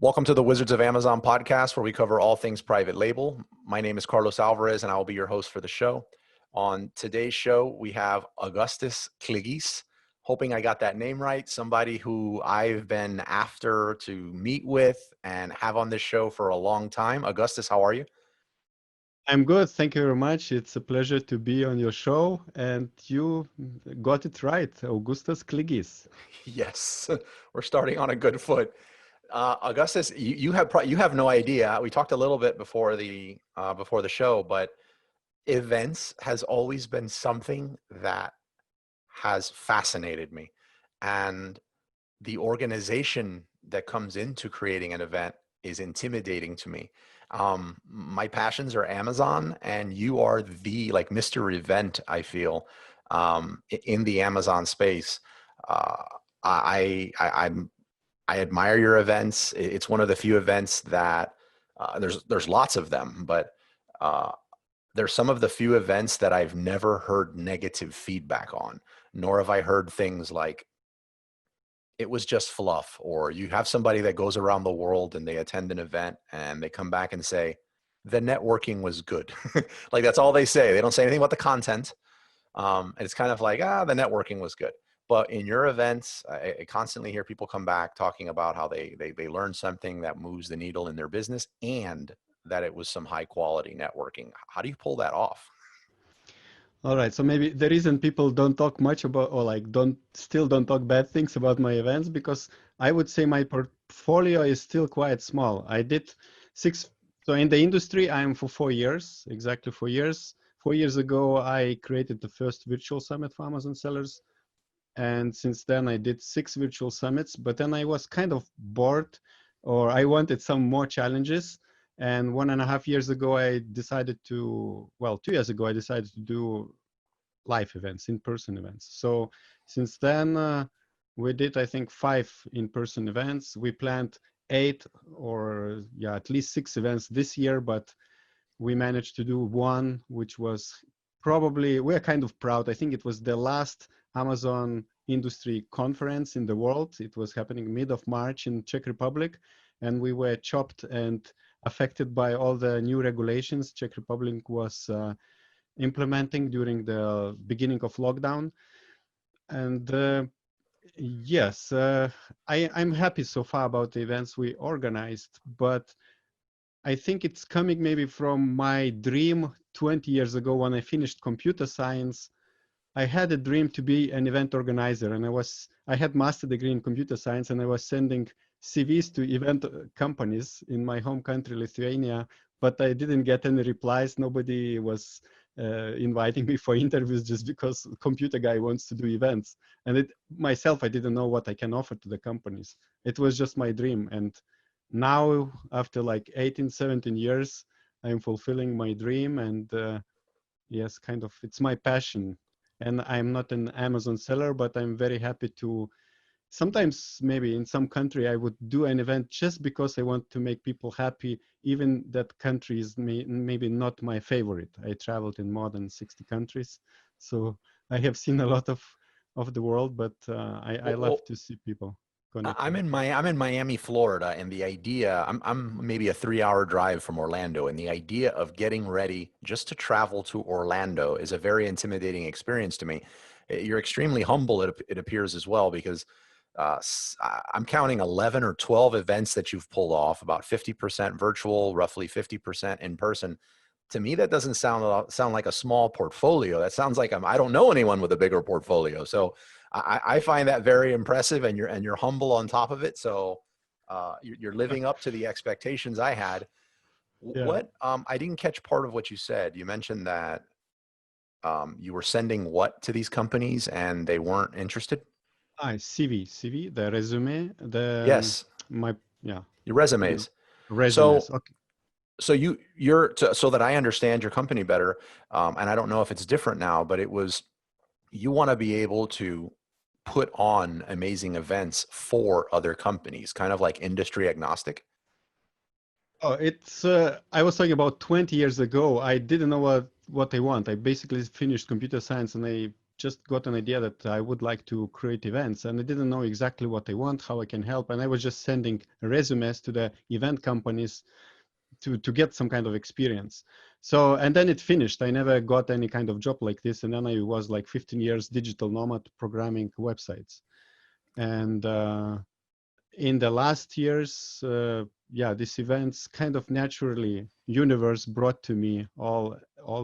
Welcome to the Wizards of Amazon podcast, where we cover all things private label. My name is Carlos Alvarez, and I will be your host for the show. On today's show, we have Augustas Kligys. Hoping I got that name right. Somebody who I've been after to meet with and have on this show for a long time. Augustas, how are you? I'm good. Thank you very much. It's a pleasure to be on your show. And you got it right, Augustas Kligys. Yes, we're starting on a good foot. Augustas, you have no idea. We talked a little bit before the show, but events has always been something that has fascinated me. And the organization that comes into creating an event is intimidating to me. My passions are Amazon, and you are the like Mr. Event, I feel, in the Amazon space. Uh, I'm I admire your events. It's one of the few events that there's lots of them, but uh, there's some of the few events that I've never heard negative feedback on, nor have I heard things like it was just fluff, or you have somebody that goes around the world and they attend an event and they come back and say, the networking was good. Like that's all they say. They don't say anything about the content. And it's kind of like, the networking was good. But in your events, I constantly hear people come back talking about how they learned something that moves the needle in their business and that it was some high quality networking. How do you pull that off? All right. So maybe the reason people don't talk much about, or like don't talk bad things about my events, because I would say my portfolio is still quite small. I did six. So in the industry, I'm for 4 years, exactly 4 years. 4 years ago, I created the first virtual summit for Amazon sellers. And since then I did 6 virtual summits, but then I was kind of bored, or I wanted some more challenges. And 1.5 years ago, I decided to, well, 2 years ago, I decided to do live events, in-person events. So since then, we did, I think, 5 in-person events. We planned 8 or yeah, at least 6 events this year, but we managed to do one, which was probably, we're kind of proud. I think it was the last Amazon industry conference in the world. It was happening mid of March in Czech Republic, and we were chopped and affected by all the new regulations Czech Republic was implementing during the beginning of lockdown. And yes, I'm happy so far about the events we organized, but I think it's coming maybe from my dream 20 years ago when I finished computer science. I had a dream to be an event organizer, and I had master degree in computer science, and I was sending CVs to event companies in my home country, Lithuania, but I didn't get any replies. Nobody was inviting me for interviews just because computer guy wants to do events. And myself, I didn't know what I can offer to the companies. It was just my dream. And now, after like 18, 17 years, I'm fulfilling my dream, and yes, kind of, it's my passion. And I'm not an Amazon seller, but I'm very happy to, sometimes maybe in some country I would do an event just because I want to make people happy, even that country is maybe not my favorite. I traveled in more than 60 countries, so I have seen a lot of the world, but I Well, love well, to see people connecting. I'm in Miami, Florida, and the idea I'm maybe a 3 hour drive from Orlando, and the idea of getting ready just to travel to Orlando is a very intimidating experience to me. You're extremely humble, it appears as well, because I'm counting 11 or 12 events that you've pulled off, about 50% virtual, roughly 50% in person. To me, that doesn't sound like a small portfolio. That sounds like I don't know anyone with a bigger portfolio. So I find that very impressive, and you're humble on top of it. So you're living up to the expectations I had. Yeah. What I didn't catch part of what you said. You mentioned that you were sending what to these companies and they weren't interested. CV, the resume, Yes, my, yeah, your the resumes. resumes. So Okay. so so that I understand your company better, and I don't know if it's different now, but it was you want to be able to put on amazing events for other companies, kind of like industry agnostic. Oh, I was talking about 20 years ago. I didn't know what I want. I basically finished computer science, and I just got an idea that I would like to create events, and I didn't know exactly what I want, how I can help, and I was just sending resumes to the event companies to get some kind of experience. So, and then it finished. I never got any kind of job like this, and then I was like 15 years digital nomad programming websites. And in the last years, yeah, these events kind of naturally universe brought to me all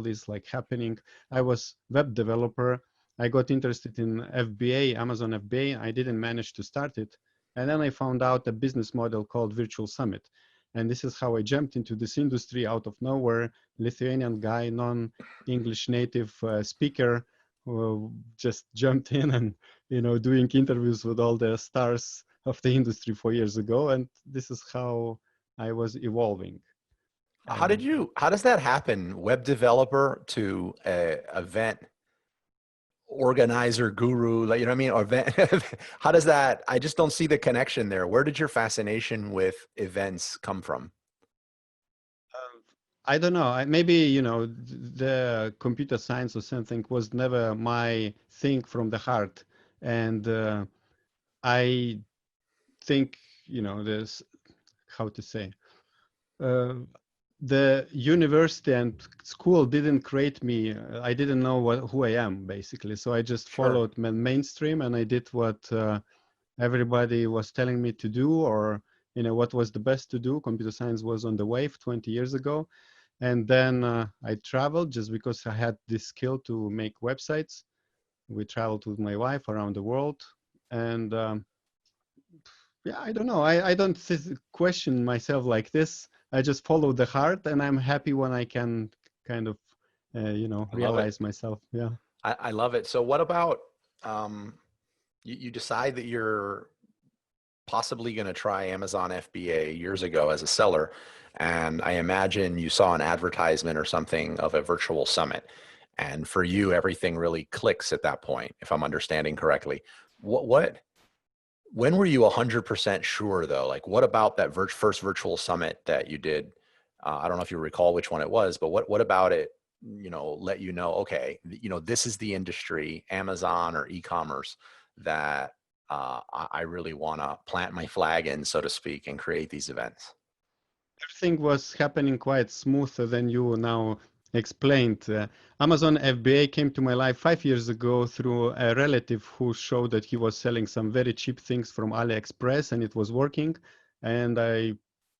this like happening. I was web developer. I got interested in FBA, Amazon FBA. I didn't manage to start it. And then I found out a business model called Virtual Summit. And this is how I jumped into this industry out of nowhere. Lithuanian guy, non-English native speaker, who just jumped in and, you know, doing interviews with all the stars of the industry 4 years ago, and this is how I was evolving. And How does that happen? Web developer to a event organizer guru, like, you know what I mean? Or event, how does that, I just don't see the connection there. Where did your fascination with events come from? I don't know. Maybe, you know, the computer science or something was never my thing from the heart, and I think, you know, there's how to say. Uh, the university and school didn't create me. I didn't know who I am, basically. So I just Sure. followed mainstream, and I did what everybody was telling me to do, or, you know, what was the best to do. Computer science was on the wave 20 years ago. And then I traveled just because I had this skill to make websites. We traveled with my wife around the world. And yeah, I don't know. I don't question myself like this. I just follow the heart, and I'm happy when I can kind of, you know, I love it. realize myself. Yeah. I love it. So what about, um, you decide that you're possibly going to try Amazon FBA years ago as a seller. And I imagine you saw an advertisement or something of a virtual summit. And for you, everything really clicks at that point, if I'm understanding correctly. When were you 100% sure though? Like what about that first virtual summit that you did? I don't know if you recall which one it was, but what about it, you know, let you know, okay, you know, this is the industry, Amazon or e-commerce, that I really want to plant my flag in, so to speak, and create these events. Everything was happening quite smoother than you now explained. Amazon FBA came to my life 5 years ago through a relative who showed that he was selling some very cheap things from AliExpress, and it was working. And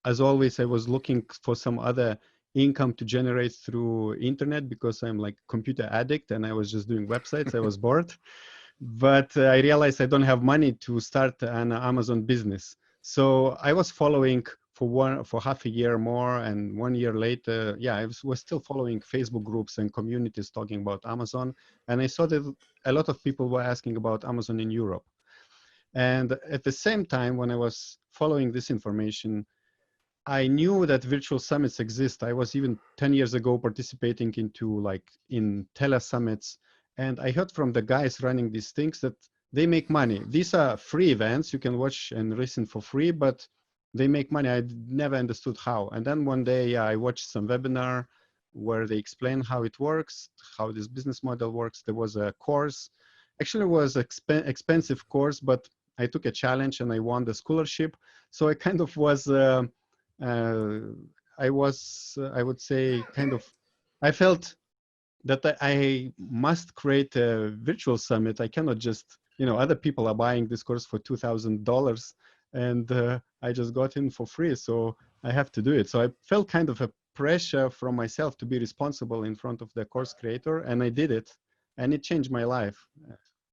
as always, I was looking for some other income to generate through internet because I'm like computer addict and I was just doing websites. I was bored. But I realized I don't have money to start an Amazon business. So I was following for half a year more, and 1 year later, yeah, I was still following Facebook groups and communities talking about Amazon. And I saw that a lot of people were asking about Amazon in Europe. And at the same time, when I was following this information, I knew that virtual summits exist. I was even 10 years ago participating into like in tele summits. And I heard from the guys running these things that they make money. These are free events. You can watch and listen for free, but they make money. I never understood how. And then one day I watched some webinar where they explain how it works, how this business model works. There was a course. Actually, it was expensive course, but I took a challenge and I won the scholarship. So I kind of was uh, I was, I would say, kind of, I felt that I must create a virtual summit. I cannot just, you know, other people are buying this course for $2,000 and I just got in for free. So I have to do it. So I felt kind of a pressure from myself to be responsible in front of the course creator, and I did it, and it changed my life.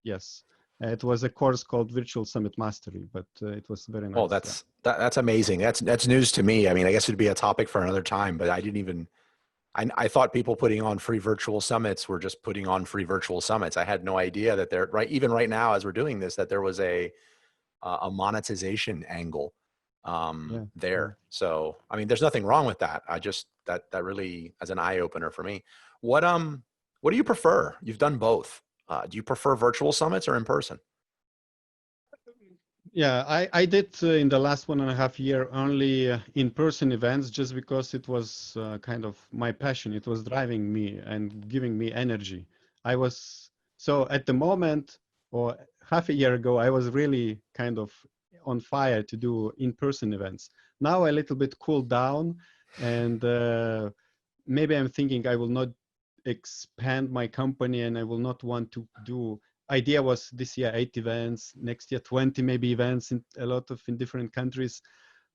Yes. It was a course called Virtual Summit Mastery, but it was very Oh, nice. Yeah. that's amazing. That's news to me. I mean, I guess it'd be a topic for another time, but I didn't even, I thought people putting on free virtual summits were just putting on free virtual summits. I had no idea that there, right, even right now as we're doing this, that there was a monetization angle Yeah. Yeah. there. So, I mean, there's nothing wrong with that. I just, that really as an eye opener for me. What, what do you prefer? You've done both. Do you prefer virtual summits or in person? Yeah, I did in the last 1.5 years only in-person events just because it was kind of my passion. It was driving me and giving me energy. I was So at the moment, or half a year ago, I was really kind of on fire to do in-person events. Now a little bit cooled down, and maybe I'm thinking I will not expand my company, and I will not want to do. Idea was this year 8 events, next year 20 maybe events in a lot of in different countries,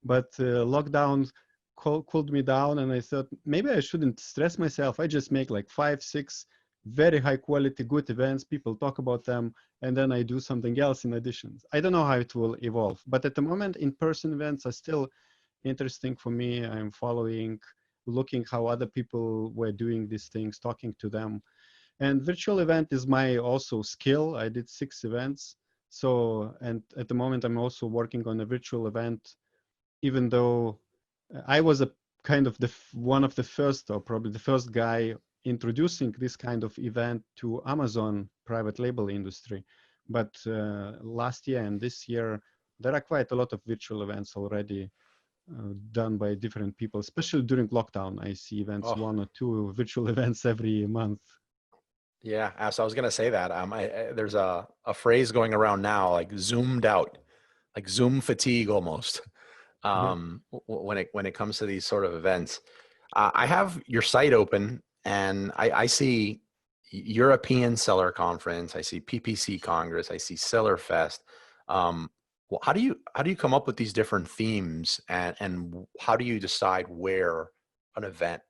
but lockdown cooled me down, and I thought maybe I shouldn't stress myself. I just make like 5, 6 very high quality, good events. People talk about them, and then I do something else in addition. I don't know how it will evolve, but at the moment, in-person events are still interesting for me. I'm following, looking how other people were doing these things, talking to them. And virtual event is my also skill. I did 6 events. So, and at the moment, I'm also working on a virtual event, even though I was a kind of one of the first, or probably the first guy introducing this kind of event to Amazon private label industry. But last year and this year, there are quite a lot of virtual events already done by different people, especially during lockdown. I see events, Oh, 1 or 2 virtual events every month. yeah. So I was going to say that there's a phrase going around now, like zoomed out, like Zoom fatigue almost. Yeah. When it comes to these sort of events. I have your site open, and I see European Seller Conference, I see PPC Congress, I see Seller Fest. Well, how do you come up with these different themes, and how do you decide where an event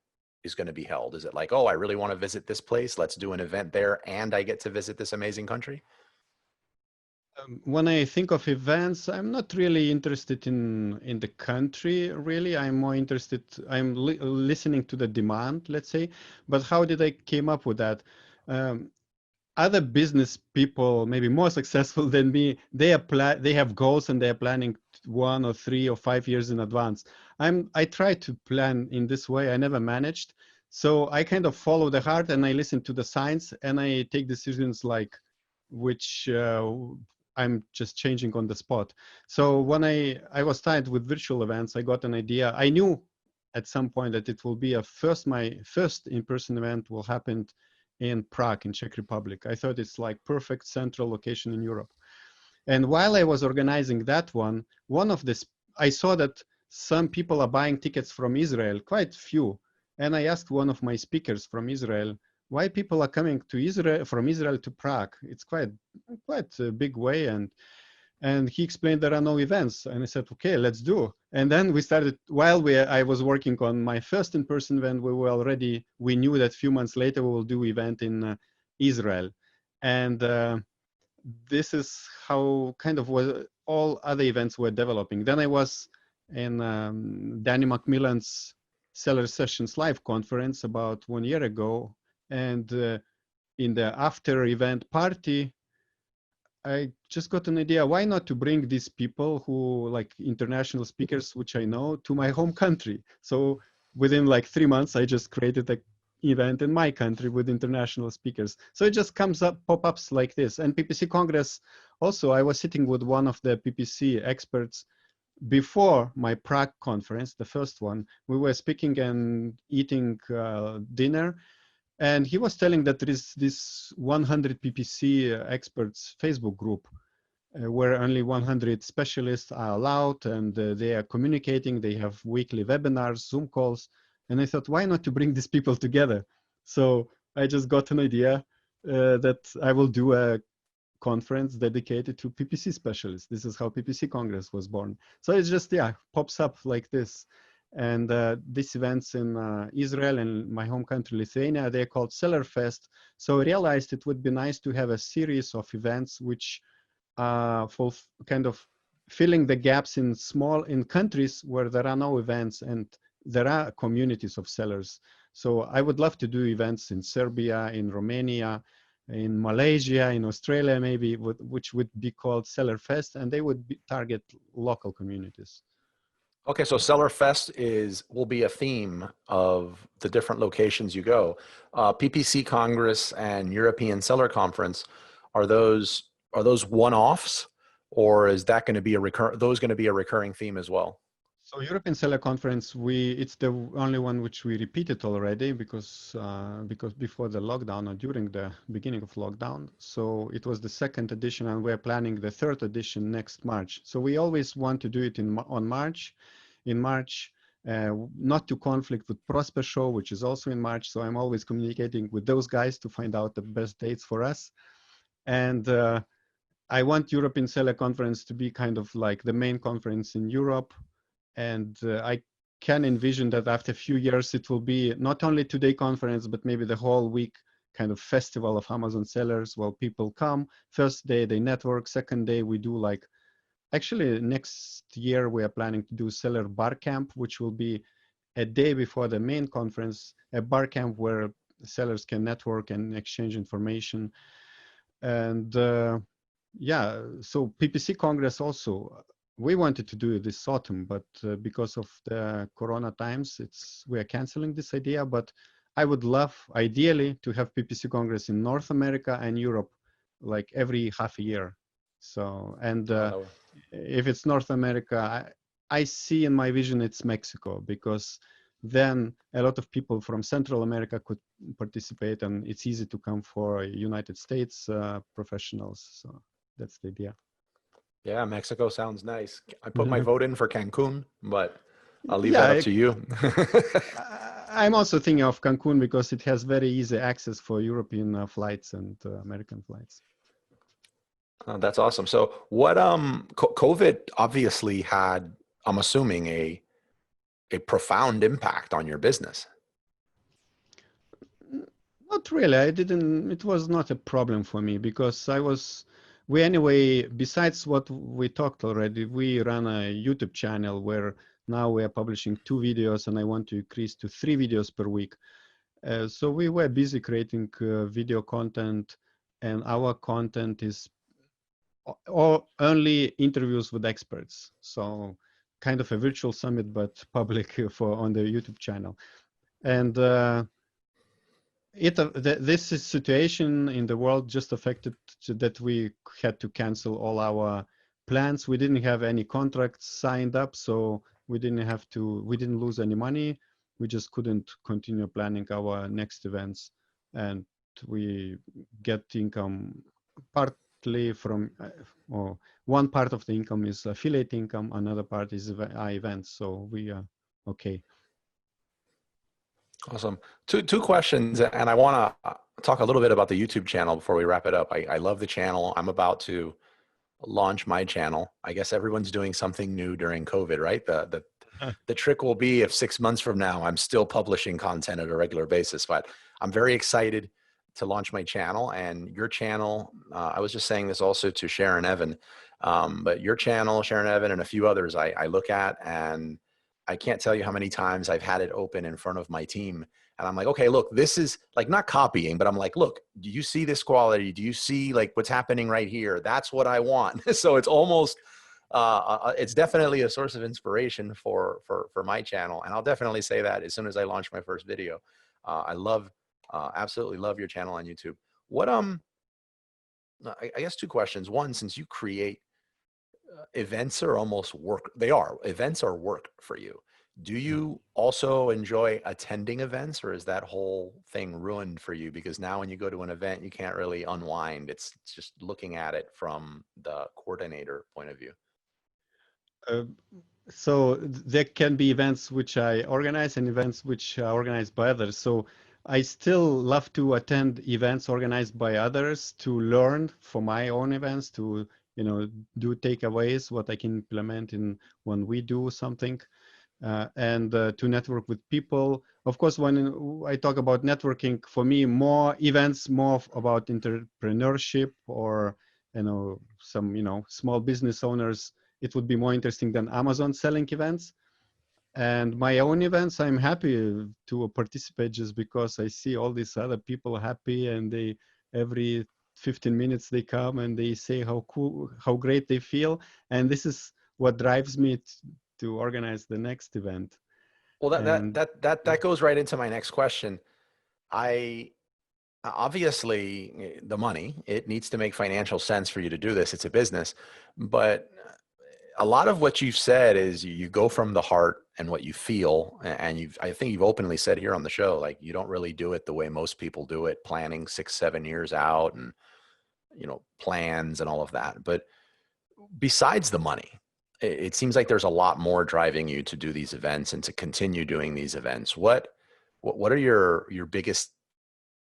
is going to be held? Is it like, oh, I really want to visit this place, let's do an event there, and I get to visit this amazing country? When I think of events, I'm not really interested in the country, really. I'm more interested, I'm listening to the demand, let's say. But how did I came up with that? Um, Other business people, maybe more successful than me, they have goals and they're planning 1 or 3 or 5 years in advance. I try to plan in this way. I never managed. So I kind of follow the heart, and I listen to the signs, and I take decisions like which I'm just changing on the spot. So when I was tired with virtual events, I got an idea. I knew at some point that it will be my first in-person event will happen in Prague, in Czech Republic. I thought it's like perfect central location in Europe. And while I was organizing that one of this, I saw that some people are buying tickets from Israel, quite few. And I asked one of my speakers from Israel, why people are coming to Israel, from Israel to Prague? It's quite a big way. And he explained there are no events. And I said, okay, let's do. And then we started, I was working on my first in-person event, we knew that a few months later we will do event in Israel. And this is how kind of was all other events were developing. Then I was in Danny Macmillan's Seller Sessions Live conference about 1 year ago. And in the after event party, I just got an idea, why not to bring these people who like international speakers, which I know, to my home country. So within like 3 months, I just created an event in my country with international speakers. So it just comes up, pop-ups like this. And PPC Congress, also, I was sitting with one of the PPC experts before my Prague conference, the first one. We were speaking and eating dinner. And he was telling that there is this 100 PPC experts Facebook group where only 100 specialists are allowed, and they are communicating. They have weekly webinars, Zoom calls. And I thought, why not to bring these people together? So I just got an idea that I will do a conference dedicated to PPC specialists. This is how PPC Congress was born. So it's just, yeah, pops up like this. And these events in Israel and my home country, Lithuania, they're called Seller Fest. So I realized it would be nice to have a series of events which for kind of filling the gaps in countries where there are no events and there are communities of sellers. So I would love to do events in Serbia, in Romania, in Malaysia, in Australia, maybe, which would be called Seller Fest, and they would target local communities. Okay, so Seller Fest will be a theme of the different locations you go. PPC Congress and European Seller Conference, are those one-offs, or is that going to be those going to be a recurring theme as well? So European Seller Conference, it's the only one which we repeated already because before the lockdown or during the beginning of lockdown. So it was the second edition, and we're planning the third edition next March. So we always want to do it on March, in March, not to conflict with Prosper Show, which is also in March. So I'm always communicating with those guys to find out the best dates for us. And I want European Seller Conference to be kind of like the main conference in Europe. And I can envision that after a few years, it will be not only two-day conference, but maybe the whole week kind of festival of Amazon sellers. Well, people come. First day, they network. Second day, we do like, actually next year, we are planning to do seller bar camp, which will be a day before the main conference, a bar camp where sellers can network and exchange information. And yeah, so PPC Congress also, we wanted to do it this autumn, but because of the Corona times, we are canceling this idea. But I would love, ideally, to have PPC Congress in North America and Europe, like every half a year. So, and if it's North America, I see in my vision it's Mexico, because then a lot of people from Central America could participate, and it's easy to come for United States professionals. So that's the idea. Yeah, Mexico sounds nice. I put my vote in for Cancun, but I'll leave that Yeah, up to you. I'm also thinking of Cancun because it has very easy access for European flights and American flights. Oh, that's awesome. So what, COVID obviously had, I'm assuming, a profound impact on your business. Not really. It was not a problem for me because we anyway, besides what we talked already, we run a YouTube channel where now we are publishing 2 videos, and I want to increase to 3 videos per week. So we were busy creating video content, and our content is only interviews with experts. So kind of a virtual summit, but public on the YouTube channel. And this situation in the world just affected that we had to cancel all our plans. We didn't have any contracts signed up, so we didn't lose any money. We just couldn't continue planning our next events, and we get income partly from, or one part of the income is affiliate income, another part is events, so we are okay. Awesome. Two questions, and I want to talk a little bit about the YouTube channel before we wrap it up. I love the channel. I'm about to launch my channel. I guess everyone's doing something new during COVID, right? The trick will be if 6 months from now I'm still publishing content at a regular basis. But I'm very excited to launch my channel, and your channel. I was just saying this also to Sharon Evan, but your channel, Sharon Evan, and a few others I look at, and I can't tell you how many times I've had it open in front of my team. And I'm like, okay, look, this is like not copying, but I'm like, look, do you see this quality? Do you see like what's happening right here? That's what I want. So it's almost, it's definitely a source of inspiration for my channel. And I'll definitely say that as soon as I launch my first video. I absolutely love your channel on YouTube. What, I guess 2 questions. One, since you create events are almost work. Events are work for you. Do you also enjoy attending events, or is that whole thing ruined for you? Because now when you go to an event, you can't really unwind. It's just looking at it from the coordinator point of view. So there can be events which I organize and events which are organized by others. So I still love to attend events organized by others to learn for my own events, to do takeaways, what I can implement in when we do something, and to network with people. Of course, when I talk about networking, for me, more events, more about entrepreneurship or some small business owners. It would be more interesting than Amazon selling events. And my own events, I'm happy to participate just because I see all these other people happy, and they every 15 minutes they come and they say how cool, how great they feel. And this is what drives me to organize the next event. Well, that goes right into my next question. Obviously the money, it needs to make financial sense for you to do this. It's a business, but a lot of what you've said is you go from the heart and what you feel, and I think you've openly said here on the show, like you don't really do it the way most people do it, planning 6, 7 years out and, plans and all of that. But besides the money, it seems like there's a lot more driving you to do these events and to continue doing these events. What are your biggest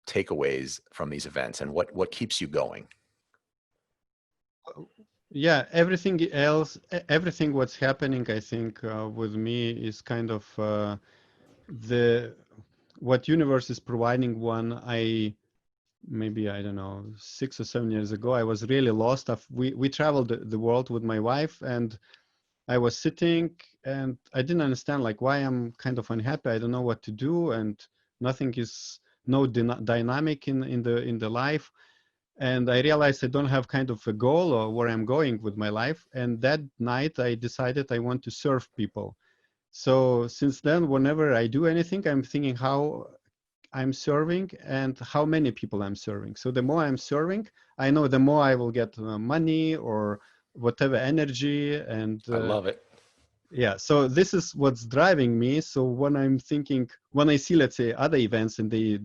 takeaways from these events, and what keeps you going? Yeah, everything else, everything what's happening, I think, with me is kind of the what universe is providing. One, maybe I don't know, 6 or 7 years ago, I was really lost. We traveled the world with my wife, and I was sitting and I didn't understand like why I'm kind of unhappy. I don't know what to do, and nothing is no dynamic in the life. And I realized I don't have kind of a goal or where I'm going with my life. And that night I decided I want to serve people. So since then, whenever I do anything, I'm thinking how I'm serving and how many people I'm serving. So the more I'm serving, I know the more I will get money or whatever energy. And I love it. yeah, so this is what's driving me. So when I'm thinking, when I see, let's say, other events and they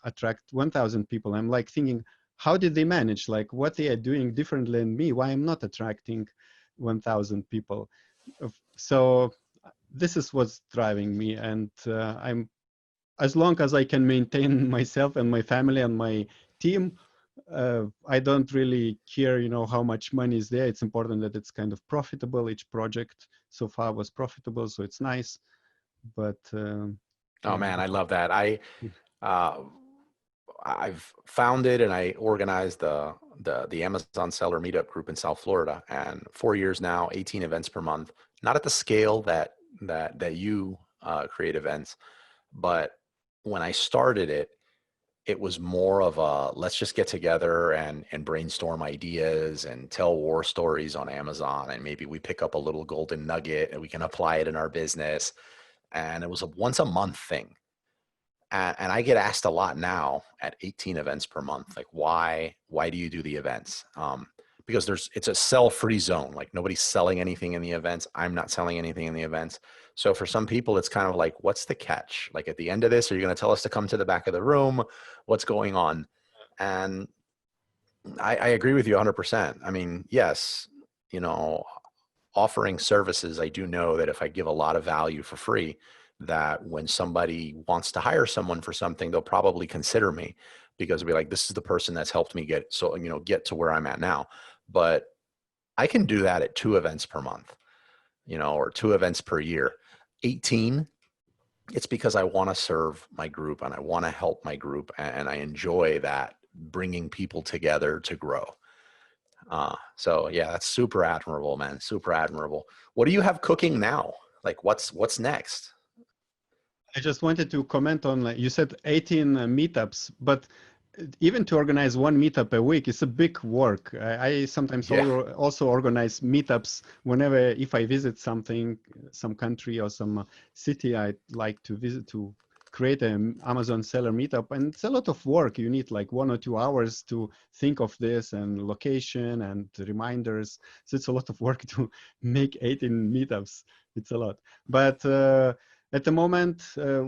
attract 1,000 people, I'm like thinking, how did they manage? Like what they are doing differently than me? Why I'm not attracting 1,000 people? So this is what's driving me. And I'm, as long as I can maintain myself and my family and my team, I don't really care, how much money is there. It's important that it's kind of profitable. Each project so far was profitable, so it's nice. But Oh yeah, man, I love that. Uh, I've founded and I organized the Amazon seller meetup group in South Florida, and 4 years now, 18 events per month. Not at the scale that you create events, but when I started it, it was more of a let's just get together and brainstorm ideas and tell war stories on Amazon, and maybe we pick up a little golden nugget and we can apply it in our business. And it was a once a month thing. And I get asked a lot now at 18 events per month, like why do you do the events? Because it's a sell free zone. Like nobody's selling anything in the events. I'm not selling anything in the events. So for some people, it's kind of like, what's the catch? Like at the end of this, are you going to tell us to come to the back of the room? What's going on? And I agree with you 100%. I mean, yes, you know, offering services, I do know that if I give a lot of value for free, that when somebody wants to hire someone for something, they'll probably consider me because they'll be like, this is the person that's helped me get to where I'm at now. But I can do that at 2 events per month, or 2 events per year. 18, it's because I want to serve my group and I want to help my group, and I enjoy that bringing people together to grow. So yeah, that's super admirable, man. Super admirable. What do you have cooking now? Like what's next? I just wanted to comment on, like you said, 18 meetups, but even to organize one meetup a week is a big work. I sometimes Yeah. also organize meetups whenever, if I visit some country or some city I'd like to visit, to create an Amazon seller meetup. And it's a lot of work. You need like 1 or 2 hours to think of this and location and reminders. So it's a lot of work to make 18 meetups. It's a lot. But at the moment,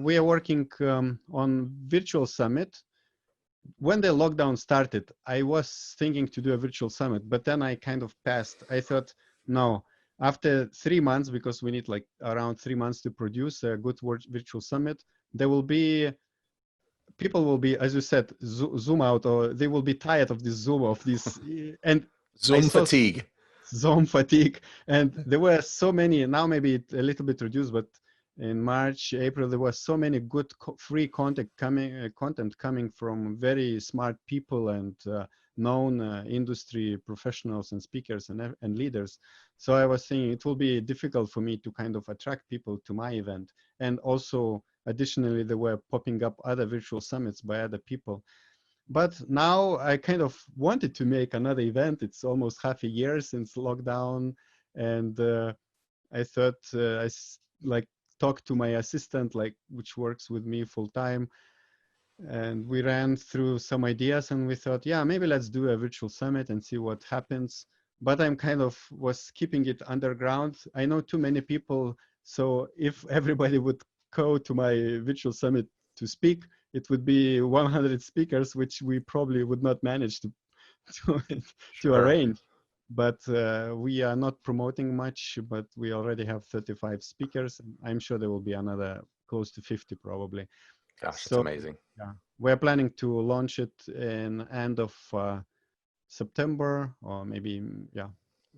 we are working on virtual summit. When the lockdown started, I was thinking to do a virtual summit, but then I kind of passed. I thought, no, after 3 months, because we need like around 3 months to produce a good virtual summit, there will be, people will be, as you said, zoom out, or they will be tired of this Zoom, of this. And I Zoom saw fatigue. Zoom fatigue. And there were so many, now maybe a little bit reduced, but in March, April, there was so many good free content coming from very smart people and known industry professionals and speakers and leaders. So I was thinking it will be difficult for me to kind of attract people to my event. And also, additionally, there were popping up other virtual summits by other people. But now I kind of wanted to make another event. It's almost half a year since lockdown, and I thought like talked to my assistant, like which works with me full time, and we ran through some ideas, and we thought, yeah, maybe let's do a virtual summit and see what happens. but I'm kind of was keeping it underground. I know too many people, so if everybody would go to my virtual summit to speak, it would be 100 speakers, which we probably would not manage to to, to Sure. arrange. But we are not promoting much, but we already have 35 speakers. I'm sure there will be another close to 50 probably. Gosh, that's So amazing. yeah, we're planning to launch it in end of September, or maybe yeah,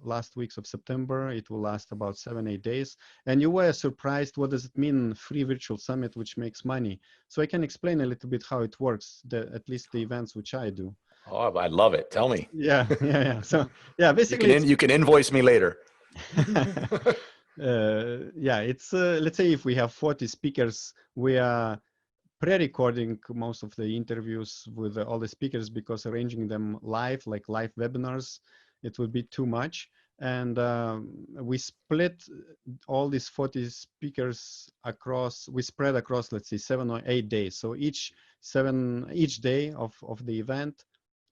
last weeks of September. It will last about 7-8 days. And you were surprised, what does it mean, free virtual summit which makes money? So I can explain a little bit how it works, at least the events which I do. Oh, I love it. Tell me. Yeah, yeah, yeah. So yeah, You basically can it's you can invoice me later. yeah, it's let's say if we have 40 speakers, we are pre-recording most of the interviews with all the speakers, because arranging them live, like live webinars, it would be too much. And we split all these 40 speakers across, we spread across, let's say 7 or 8 days. So each day of the event,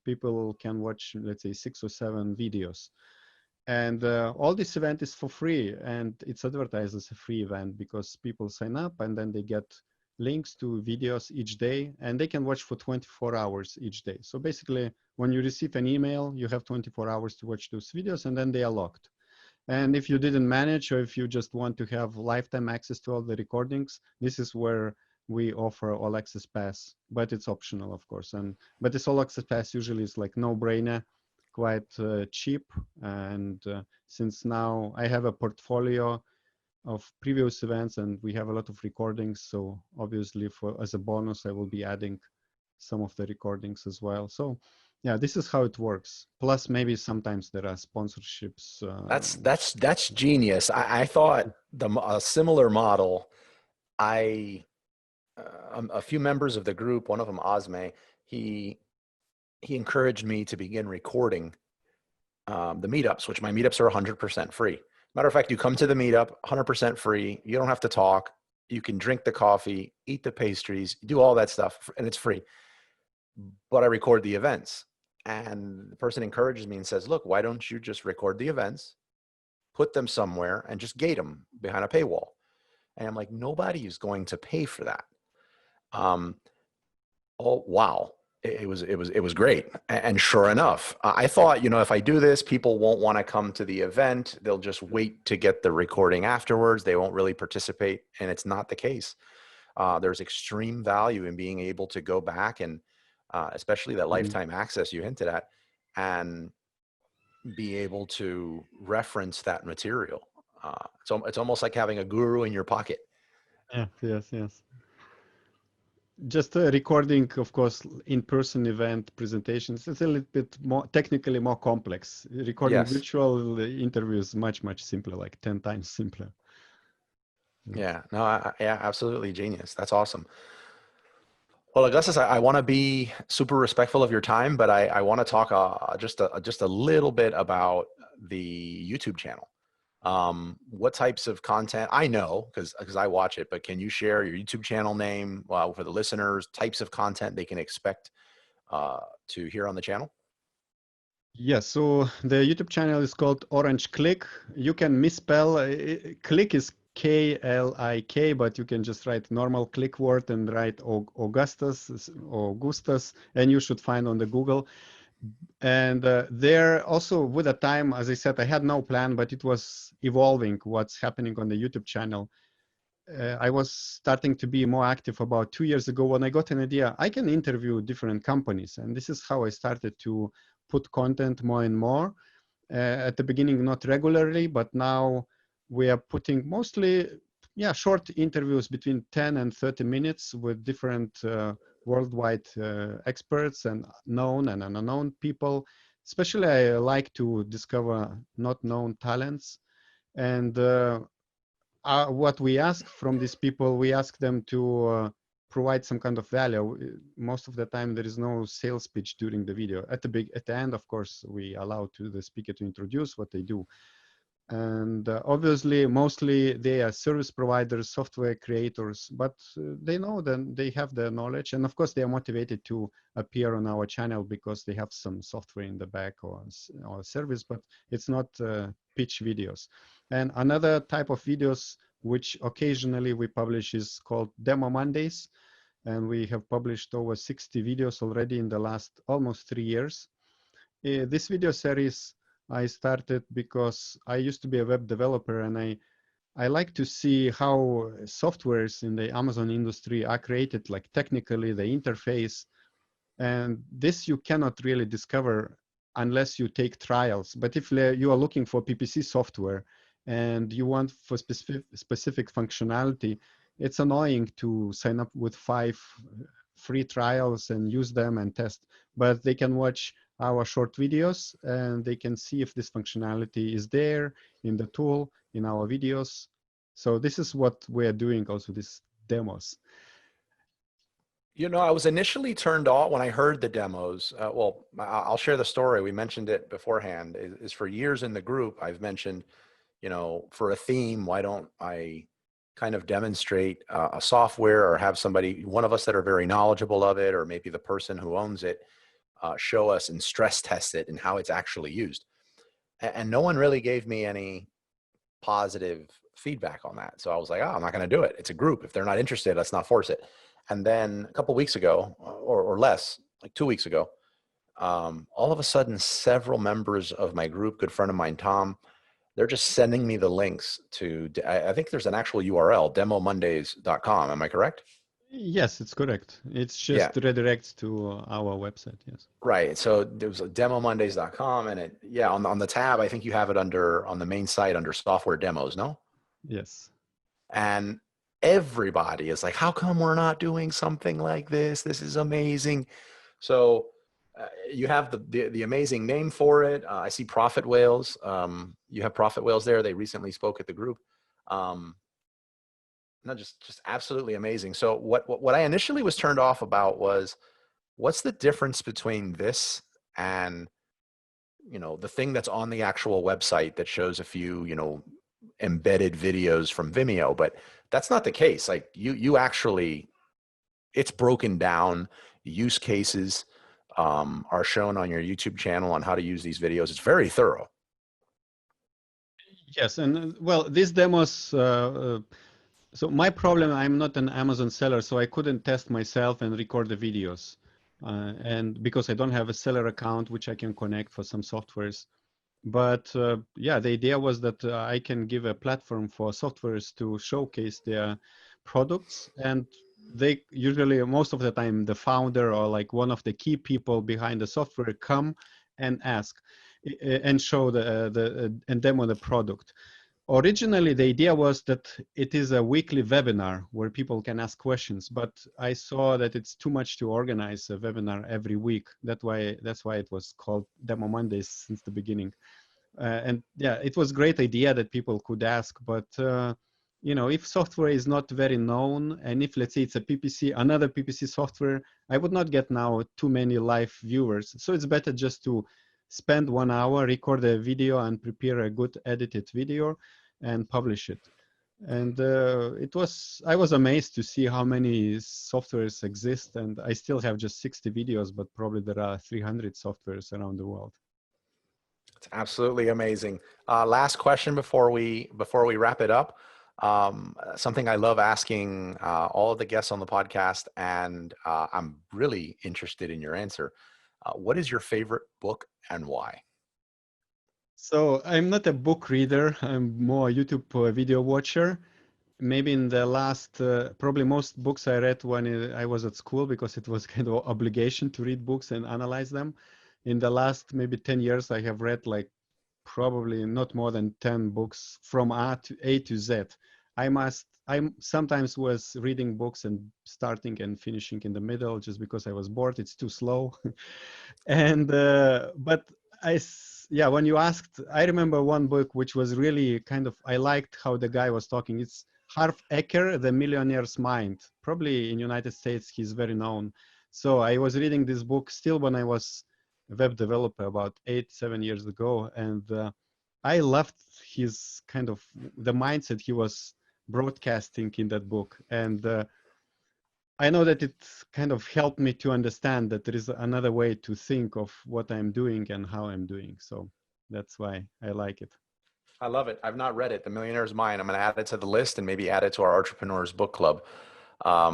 people can watch, let's say 6 or 7 videos. And all this event is for free, and it's advertised as a free event because people sign up and then they get links to videos each day, and they can watch for 24 hours each day. So basically, when you receive an email, you have 24 hours to watch those videos, and then they are locked. And if you didn't manage, or if you just want to have lifetime access to all the recordings, this is where we offer All Access Pass, but it's optional, of course. But this All Access Pass usually is like no-brainer, quite cheap. And since now I have a portfolio of previous events and we have a lot of recordings, so obviously as a bonus, I will be adding some of the recordings as well. So yeah, this is how it works. Plus, maybe sometimes there are sponsorships. That's genius. I thought a similar model. I a few members of the group, one of them Osme, he he encouraged me to begin recording the meetups, which my meetups are 100% free. Matter of fact, you come to the meetup 100% free. You don't have to talk. You can drink the coffee, eat the pastries, do all that stuff, and it's free. But I record the events. And the person encourages me and says, look, why don't you just record the events, put them somewhere, and just gate them behind a paywall? And I'm like, nobody is going to pay for that. Um, oh, wow. It was great. And sure enough, I thought, if I do this, people won't want to come to the event. They'll just wait to get the recording afterwards. They won't really participate. And it's not the case. There's extreme value in being able to go back and especially that Mhm. lifetime access you hinted at, and be able to reference that material. So it's almost like having a guru in your pocket. Yeah, yes, yes. Just recording, of course, in-person event presentations, it's a little bit more technically more complex. Recording Yes. virtual interviews much, much simpler, like 10 times simpler. Yeah. Yeah. No. Yeah. Absolutely genius. That's awesome. Well, Augustus, I want to be super respectful of your time, but I want to talk just a little bit about the YouTube channel. What types of content? I know because I watch it, but can you share your YouTube channel name for the listeners? Types of content they can expect to hear on the channel? Yes, so the YouTube channel is called Orange Klik. You can misspell Klik is Klik, but you can just write normal Klik word and write Augustas, and you should find on the Google. And there also with the time, as I said, I had no plan, but it was evolving what's happening on the YouTube channel. I was starting to be more active about 2 years ago when I got an idea. I can interview different companies, and this is how I started to put content more and more. At the beginning, not regularly, but now we are putting mostly, yeah, short interviews between 10 and 30 minutes with different worldwide experts and known and unknown people. Especially, I like to discover not known talents. And what we ask from these people, we ask them to provide some kind of value. Most of the time, there is no sales pitch during the video. At the end, of course, we allow to the speaker to introduce what they do. And obviously, mostly they are service providers, software creators, but they know that they have the knowledge. And of course, they are motivated to appear on our channel because they have some software in the back or service, but it's not pitch videos. And another type of videos which occasionally we publish is called Demo Mondays. And we have published over 60 videos already in the last almost 3 years. This video series I started because I used to be a web developer, and I like to see how softwares in the Amazon industry are created, like technically the interface. And this you cannot really discover unless you take trials. But if you are looking for PPC software and you want for specific functionality, it's annoying to sign up with 5 free trials and use them and test. But they can watch our short videos and they can see if this functionality is there in the tool, in our videos. So this is what we're doing also, these demos. You know, I was initially turned off when I heard the demos. Well, I'll share the story. We mentioned it beforehand. Is for years in the group, I've mentioned, you know, for a theme, why don't I kind of demonstrate a software or have somebody, one of us that are very knowledgeable of it, or maybe the person who owns it, show us and stress test it and how it's actually used. And no one really gave me any positive feedback on that. So I was like, oh, I'm not going to do it. It's a group. If they're not interested, let's not force it. And then a couple of weeks ago, or less, like 2 weeks ago, all of a sudden, several members of my group, good friend of mine, Tom, they're just sending me the links to, I think there's an actual URL, demomondays.com. Am I correct? Yes, it's correct. It's Yeah, just redirects to our website. Yes. right. So there was a demomondays.com, and it, yeah, on the tab, I think you have it under, on the main site under software demos, no? Yes. And everybody is like, how come we're not doing something like this? This is amazing. So you have the amazing name for it. I see Profit Whales. You have Profit Whales there. They recently spoke at the group. Um, no, just absolutely amazing. So what I initially was turned off about was, what's the difference between this and, you know, the thing that's on the actual website that shows a few, you know, embedded videos from Vimeo, but that's not the case. Like you actually, it's broken down. Use cases are shown on your YouTube channel on how to use these videos. It's very thorough. Yes, and well, these demos. So my problem, I'm not an Amazon seller, so I couldn't test myself and record the videos, and because I don't have a seller account which I can connect for some softwares. But yeah, the idea was that I can give a platform for softwares to showcase their products, and they usually, most of the time, the founder or like one of the key people behind the software come and ask and show and demo the product. Originally, the idea was that it is a weekly webinar where people can ask questions, but I saw that it's too much to organize a webinar every week. That's why it was called Demo Mondays since the beginning. And yeah, it was a great idea that people could ask, but you know, if software is not very known, and if let's say it's a PPC, another PPC software, I would not get now too many live viewers. So it's better just to spend 1 hour, record a video, and prepare a good edited video, and publish it. And I was amazed to see how many softwares exist, and I still have just 60 videos, but probably there are 300 softwares around the world. It's absolutely amazing. Last question before we wrap it up. Something I love asking all of the guests on the podcast, and I'm really interested in your answer. What is your favorite book and why? So I'm not a book reader. I'm more a YouTube video watcher. Maybe in the last, probably most books I read when I was at school, because it was kind of obligation to read books and analyze them. In the last maybe 10 years, I have read like probably not more than 10 books from A to Z. I sometimes was reading books and starting and finishing in the middle just because I was bored. It's too slow. And but yeah, when you asked, I remember one book which was really kind of, I liked how the guy was talking. It's Harv Eker, The Millionaire's Mind. Probably in United States he's very known. So I was reading this book still when I was a web developer about 7 years ago, and I loved his kind of the mindset he was broadcasting in that book. And I know that it kind of helped me to understand that there is another way to think of what I'm doing and how I'm doing. So that's why I like it. I love it. I've not read it. The Millionaire's Mind. I'm going to add it to the list and maybe add it to our Entrepreneurs Book Club. Yeah.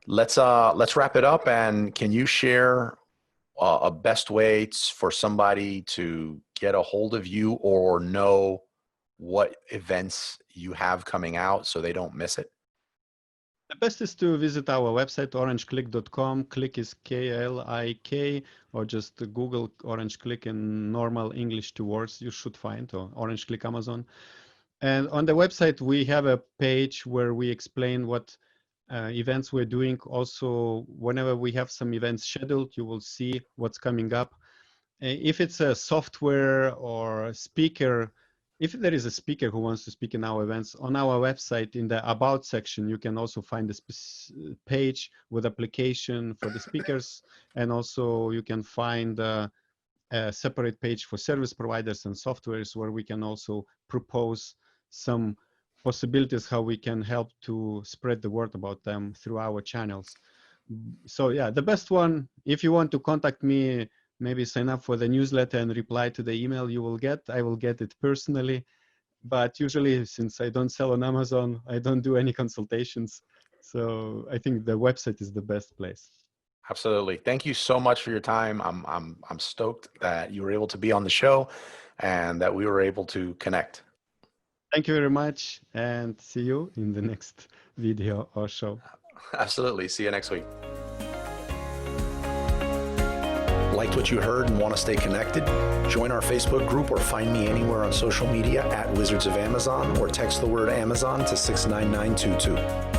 Let's wrap it up. And can you share a best way for somebody to get a hold of you or know what events you have coming out so they don't miss it? The best is to visit our website, orangeklik.com. Klik is Klik, or just Google Orange Klik in normal English 2 words. You should find, or Orange Klik Amazon. And on the website, we have a page where we explain what events we're doing. Also, whenever we have some events scheduled, you will see what's coming up. If it's a software or a speaker, if there is a speaker who wants to speak in our events, on our website in the About section, you can also find a page with application for the speakers. And also you can find a separate page for service providers and softwares where we can also propose some possibilities how we can help to spread the word about them through our channels. So yeah, the best one, if you want to contact me, maybe sign up for the newsletter and reply to the email you will get. I will get it personally. But usually, since I don't sell on Amazon, I don't do any consultations. So I think the website is the best place. Absolutely. Thank you so much for your time. I'm stoked that you were able to be on the show and that we were able to connect. Thank you very much, and see you in the next video or show. Absolutely. See you next week. Liked what you heard and want to stay connected? Join our Facebook group or find me anywhere on social media at Wizards of Amazon or text the word Amazon to 69922.